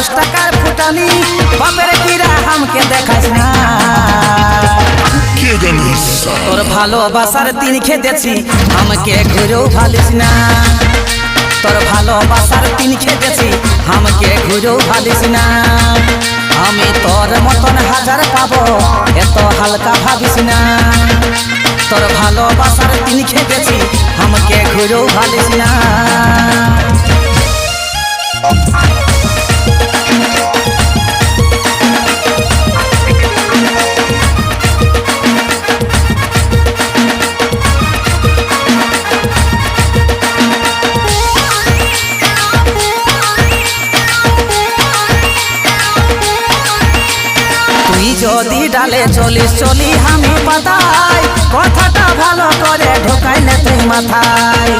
10 টাকার ফুটানি বাপের কিরা हमके দেখাস না তোর ভালোবাসার দিন খেতেছি हमके ঘুরেও ভালিস না তোর ভালোবাসার দিন খেতেছি हमके ঘুরেও ভালিস না আমি তোর মতন হাজার পাবো এত হালকা ভাবিস না তোর ভালোবাসার দিন খেতেছি हमके ঘুরেও ভালিস না যদি ডালে চলিস চলি আমি পাতাই কথাটা ভালো করে ঢোকাইলে তুই মাথায়